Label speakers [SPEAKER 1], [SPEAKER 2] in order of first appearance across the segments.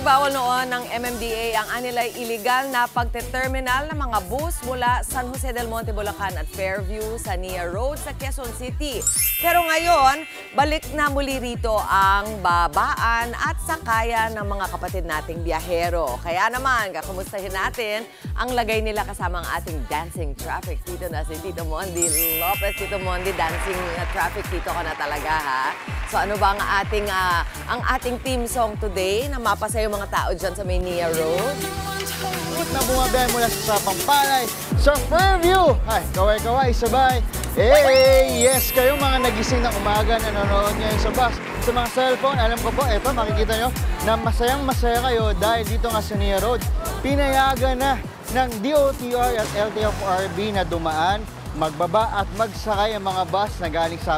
[SPEAKER 1] Ipinagbawal noon ng MMDA ang anilay illegal na pagte-terminal ng mga bus mula San Jose del Monte, Bulacan at Fairview sa Nia Road sa Quezon City. Pero ngayon, balik na muli rito ang babaan at sakayan ng mga kapatid nating biyahero. Kaya naman, kakumustahin natin ang lagay nila kasama ang ating dancing traffic dito na si Tito Mondi Lopez. Tito Mondi, dancing traffic dito ka na talaga, ha? So ano ba ang ating team song today na mapasaya yung mga tao dyan sa may Nia Road?
[SPEAKER 2] Na bumabiyahe mula sa Pampalay, sa Fairview. Ay, kaway-kaway, sabay. Hey, yes, kayong mga nagising ng umaga, nanonood ngayon sa bus, sa mga cellphone, alam ko po, eto, makikita nyo, na masayang-masaya kayo dahil dito nga sa Nia Road, pinayagan na ng DOTR at LTFRB na dumaan, magbaba at magsakay ang mga bus na galing sa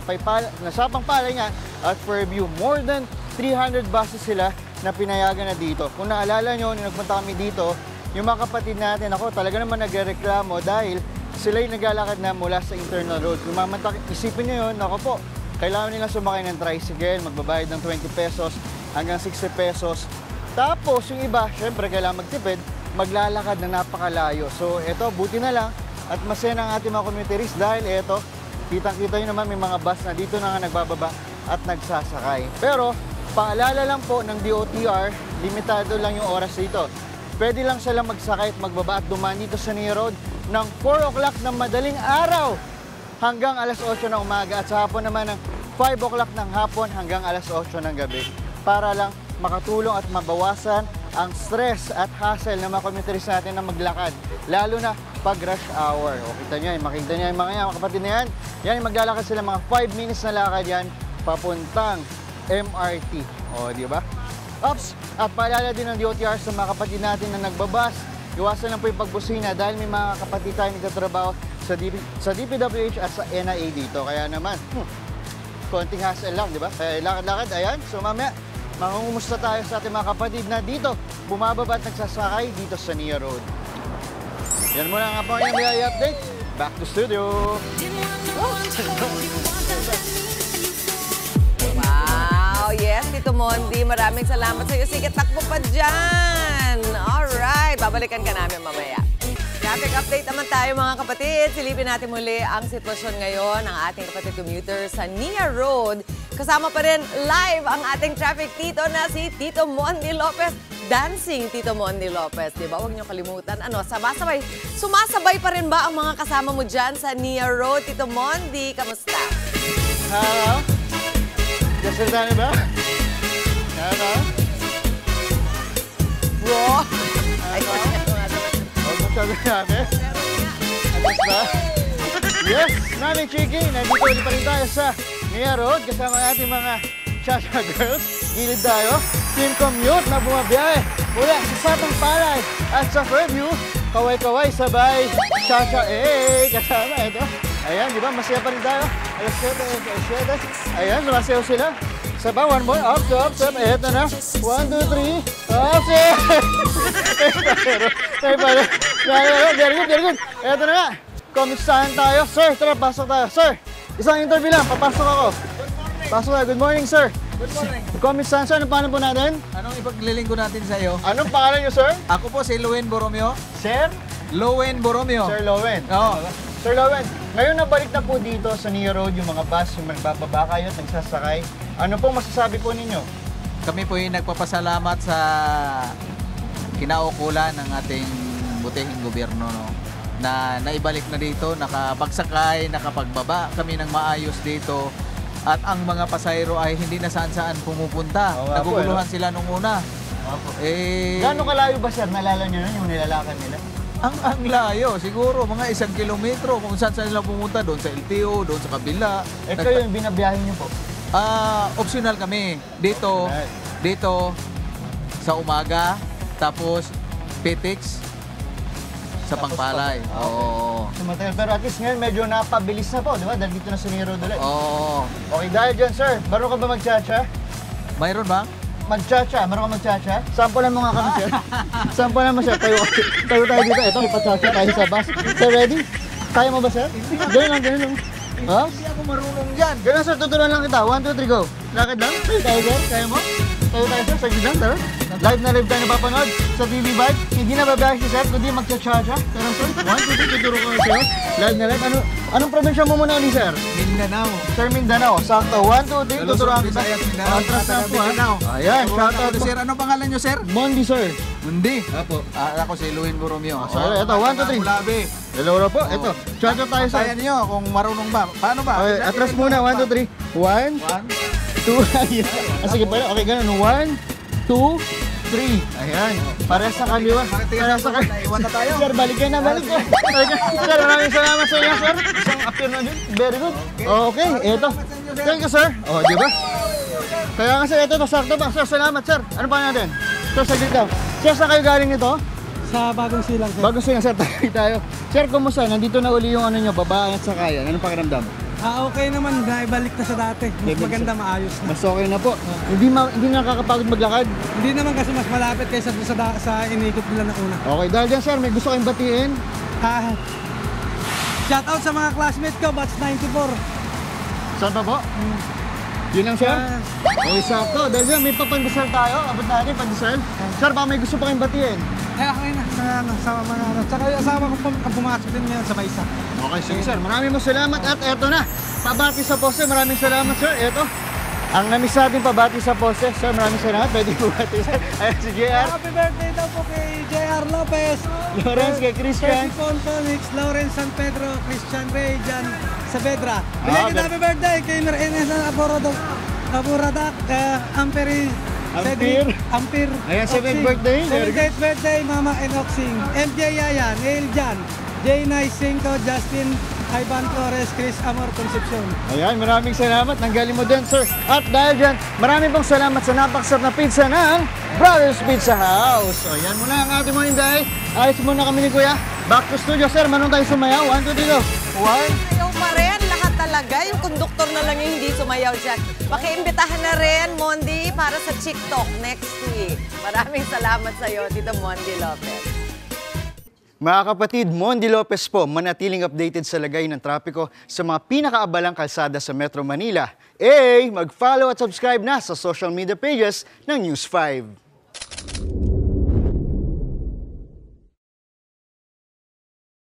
[SPEAKER 2] Pampalay nga at Fairview. More than 300 buses sila na pinayagan na dito. Kung naalala nyo, nung nagpunta kami dito, yung mga kapatid natin, ako talaga naman nagreklamo dahil sila'y naglalakad na mula sa internal road. Kung mamantak, isipin nyo yun, ako po, kailangan nila sumakay ng tricycle, magbabayad ng 20 pesos hanggang 60 pesos. Tapos yung iba, syempre kailangan magtipid, maglalakad na napakalayo. So eto, buti na lang at masaya ng ating mga communities dahil eto, kitang-kita nyo naman may mga bus na dito na nga nagbababa at nagsasakay. Pero paalala lang po ng DOTR, limitado lang yung oras dito. Pwede lang sila magsakay at magbaba at dumaan dito sa Nia Road ng 4 o'clock ng madaling araw hanggang alas 8 ng umaga at sa hapon naman ng 5 o'clock ng hapon hanggang alas 8 ng gabi para lang makatulong at mabawasan ang stress at hassle ng mga communities natin na maglakad, lalo na pag rush hour. O kita nyo, makikita nyo yung mga kapatid na yan. Yan, maglalakad sila mga 5 minutes na lakad yan papuntang MRT. O, di ba? Ops! At paalala din ng DOTR sa mga kapatid natin na nagbabas, iwasan lang po yung pagbusina dahil may mga kapatid tayo nagtatrabaho sa DPWH at sa NIA dito. Kaya naman, konting hassle lang, di ba? Kaya lakad-lakad, ayan. So mamaya, mangungumusta tayo sa ating mga kapatid na dito, bumababa at nagsasakay dito sa Nia Road. Yan muna nga po yung update. Back to studio!
[SPEAKER 1] Wow! Yes, Tito Mondi, maraming salamat sa iyo. Sige, takbo pa dyan! Alright, babalikan ka namin mamaya. Traffic update naman tayo mga kapatid. Silipin natin muli ang sitwasyon ngayon ng ating kapatid commuter sa Nia Road. Kasama pa rin live ang ating traffic tito na si Tito Mondi Lopez. Dancing Tito Mondi Lopez, di ba? Huwag niyo kalimutan. Ano, sabay-sabay. Sumasabay pa rin ba ang mga kasama mo dyan sa Nia Road? Tito Mondi, kamusta?
[SPEAKER 2] Hello? Kasalita niyo ba? Hello?
[SPEAKER 1] Bro?
[SPEAKER 2] Hello? Huwag mo sabi namin. Alas ba? Yes, Mami Chiki, nandito ulit pa rin tayo sa Nia Road kasama ating mga Chacha Girls. Gilid tayo. Team commute na bumabiyahe mula sa Pampalay at sa Fairview. Kaway-kaway, sabay. Chacha, kasama ito. Ayan, di ba? Masaya pa rin tayo. Alas 7, alas 7. Ayan, sumasayaw sila. Sabay, one more. Up, up, up. Eto na. 1, 2, 3. Up, very good, very good. Eto na nga. Kumustahan tayo. Sir, tara, pasok tayo. Sir, isang interview lang. Papasok ako. Pasok tayo. Good morning, sir.
[SPEAKER 3] Good morning.
[SPEAKER 2] Komisan, sir, anong pangalan po natin?
[SPEAKER 3] Anong ipaglilingko natin sa iyo?
[SPEAKER 2] Anong pangalan niyo, sir?
[SPEAKER 3] Ako po si Lowen Borromeo.
[SPEAKER 2] Sir?
[SPEAKER 3] Lowen Borromeo.
[SPEAKER 2] Sir Lowen.
[SPEAKER 3] Oo.
[SPEAKER 2] Sir Lowen, ngayon nabalik na po dito sa Nia Road yung mga bus, yung nagbababa kayo at nagsasakay. Ano pong masasabi po ninyo?
[SPEAKER 3] Kami po ay nagpapasalamat sa kinaukulan ng ating butihing gobyerno, no? Na naibalik na dito, nakapagsakay, nakapagbaba kami ng maayos dito. At ang mga pasahero ay hindi na saan-saan pumupunta. Naguguluhan sila nung una.
[SPEAKER 2] Gano'ng kalayo ba, sir? Nalala niyo yung nilalakad nila?
[SPEAKER 3] Ang layo, siguro mga 1 kilometro kung saan sila pumunta, doon sa LTO, doon sa kabila.
[SPEAKER 2] Kayo yung binabiyahe niyo po?
[SPEAKER 3] Optional kami. Dito sa umaga, tapos Petix sa Pampalay. Oo.
[SPEAKER 2] Pero at least ngayon medyo napabilis na po, di ba? Dahil dito na sa Nia Road ulit.
[SPEAKER 3] Oo.
[SPEAKER 2] Okay, dahil dyan, sir, marunong ka ba mag-cha-cha?
[SPEAKER 3] Mayroon ba?
[SPEAKER 2] Mag-cha-cha, marunong ka mag-cha-cha? Sampulan mo nga kami, sir. Sampulan mo, sir. Tayo tayo dito. Ito, ipa-cha-cha tayo sa bus. Sir, ready? Kaya mo ba, sir? Ganun lang, ganun lang. Ha?
[SPEAKER 3] Hindi ako marunong dyan.
[SPEAKER 2] Ganun, sir. Tuturuan lang kita. 1, 2, 3, go. Lakad lang. Tayo, sir. Kaya mo? Tayo, sir. Sa gidang, tara. Live na live tayo napapanood sa TV Vibe. Hindi na babayak si Sir, kundi magcha-charge. Pero sir, 1, 2, 3, tuturo ko sa'yo. Live na live. Anong probinsya mo muna ulit, sir?
[SPEAKER 3] Mindanao.
[SPEAKER 2] Sir, Mindanao. Sakto. 1, 2, 3, tuturuan kita.
[SPEAKER 3] Visayas, Mindanao.
[SPEAKER 2] Atras na po,
[SPEAKER 3] Mindanao.
[SPEAKER 2] Ayan, shout out po.
[SPEAKER 3] Sir, ano pangalan nyo, sir?
[SPEAKER 2] Mondi, sir.
[SPEAKER 3] Mundi.
[SPEAKER 2] Apo.
[SPEAKER 3] Ako si Luin Borromeo.
[SPEAKER 2] Sorry, ito, 1, 2, 3.
[SPEAKER 3] Mulabi.
[SPEAKER 2] Hello na po. Ito, shout out tayo, sir.
[SPEAKER 3] Tayan nyo kung marunong ba. Paano ba?
[SPEAKER 2] Okay, atras muna. 1, 2, 3. 1, 2, ayan. Sige pala. Okay, ganun. 1, 2, 3. Ayan. Parehas sa kaliwa. Parehas sa kaliwa.
[SPEAKER 3] Iwan na tayo.
[SPEAKER 2] Sir, balik ka na. Sir, maraming salamat sa inyo, sir. Isang afternoon din. Very good. Okay, ito. Thank you, sir. O, di ba? Kaya nga, sir, ito, sakto ba? Sir, salamat, sir. Ano pa natin? Sir, saglit daw. Sir, saan kayo galing nito?
[SPEAKER 4] Sa Bagong Silang, sir.
[SPEAKER 2] Bago siya, sir, tayo. Sir, kumusta? Nandito na uli yung ano nyo, babae at sakayan. Anong pakiramdam?
[SPEAKER 4] Okay naman, naibalik na sa dati. Mas maganda, maayos na.
[SPEAKER 2] Mas okay na po. Hindi nakakapagod maglakad.
[SPEAKER 4] Hindi naman kasi mas malapit kaysa sa inikot nila na una.
[SPEAKER 2] Okay, dahil dyan, sir, may gusto kayong batiin.
[SPEAKER 4] Shout out sa mga classmates ko, batch 94.
[SPEAKER 2] Saan pa po? Yun lang, sir? Okay, sakto. Dahil dyan, may papandesal tayo. Abot natin, pandesal. Sir, baka may gusto pa kayong batiin.
[SPEAKER 4] Okay na, sa mga ano. Tsaka yung asawa ko pumasok din ngayon sa Baisa.
[SPEAKER 2] Okay, sige, sir. Maraming salamat. At eto na, pabati sa poste. Maraming salamat, sir. Eto, ang namis natin pabati sa poste. Sir, maraming salamat. Pwede po bati, sir. Ayan, si JR.
[SPEAKER 4] Happy birthday daw po kay JR Lopez.
[SPEAKER 2] Lawrence, kay Christian.
[SPEAKER 4] Percy Pontonix, Lawrence San Pedro, Christian Ray, Jan Saavedra. Belated happy birthday kay Mercedes Aburadak, Amperi. Ampir.
[SPEAKER 2] Ayan, 7th birthday.
[SPEAKER 4] 7th birthday, Mama Enoxing. MJ Yayan, Neil Jan, Jay Nice Cinco, Justin Ivan Flores, Chris Amor Concepcion.
[SPEAKER 2] Ayan, maraming salamat. Nanggaling mo din, sir. At dahil dyan, maraming pong salamat sa napakasarap na pizza ng Brothers Pizza House. O, yan muna ang ating morning day. Ayos muna kami ni Kuya. Back to studio, sir. Manong tayo sumayaw. 1, 2, 3, go. 1.
[SPEAKER 1] Ayaw pa rin. Lahat talaga. Yung konduktor na lang yung hindi sumayaw dyan. Pakiimbitahan na rin, Mondi, para sa TikTok next week. Maraming salamat sa'yo, Tito Mondi Lopez.
[SPEAKER 2] Mga kapatid, Mondi Lopez po, manatiling updated sa lagay ng trapiko sa mga pinakaabalang kalsada sa Metro Manila. Mag-follow at subscribe na sa social media pages ng News 5.